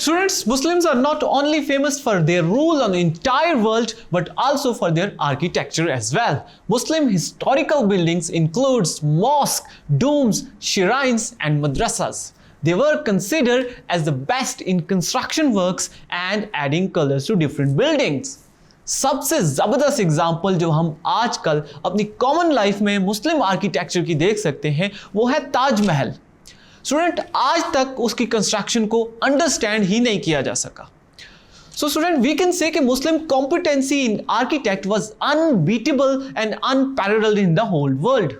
Students, Muslims are not only famous for their rule on the entire world but also for their architecture as well. Muslim historical buildings includes mosques, domes, shrines and madrasas. They were considered as the best in construction works and adding colors to different buildings. सबसे ज़बरदस्त example जो हम आजकल अपनी common life में मुस्लिम architecture की देख सकते हैं वो है ताजमहल। स्टूडेंट, आज तक उसकी कंस्ट्रक्शन को अंडरस्टैंड ही नहीं किया जा सका। So student, we can say that Muslim competency in architect was unbeatable and unparalleled in the whole world.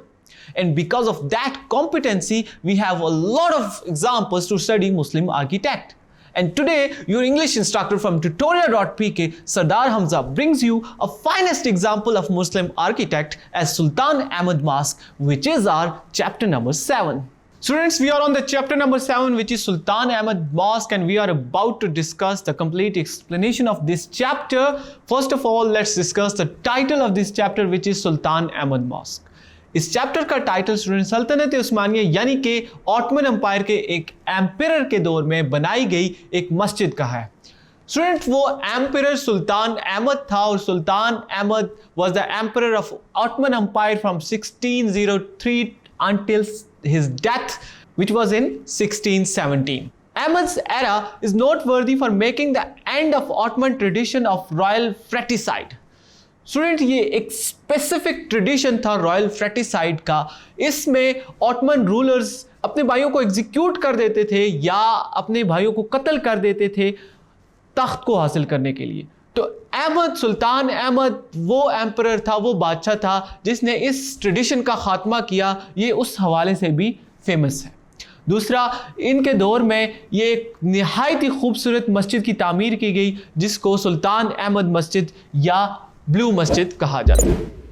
And because of that competency, we have a lot of examples to study Muslim architect. And today, your English instructor from tutoria.pk, Sardar Hamza, brings you a finest example of Muslim architect as Sultan Ahmed Mosque, which is our chapter number 7. Students, we are on the chapter number 7, which is Sultan Ahmed Mosque, and we are about to discuss the complete explanation of this chapter. First of all, let's discuss the title of this chapter, which is Sultan Ahmed Mosque. इस chapter का title student सल्तनत उस्मानिया यानी कि Ottoman empire के एक empire के दौर में बनाई गई एक मस्जिद का है। स्टूडेंट, वो एम्पायर सुल्तान अहमद था और Sultan Ahmed was the empire of Ottoman Empire from 1603 until his death, which was in 1617. Ahmed's era is noteworthy for making the end of Ottoman tradition of royal fratricide. Student, ये एक specific tradition था royal फ्रेटिसाइड का। इसमें Ottoman rulers अपने भाइयों को execute कर देते थे या अपने भाइयों को कत्ल कर देते थे तख्त को हासिल करने के लिए। तो अहमद, सुल्तान अहमद वो एम्परर था, वो बादशाह था जिसने इस ट्रेडिशन का खात्मा किया। ये उस हवाले से भी फेमस है। दूसरा, इनके दौर में ये एक निहायत ही खूबसूरत मस्जिद की तामीर की गई जिसको सुल्तान अहमद मस्जिद या ब्लू मस्जिद कहा जाता है।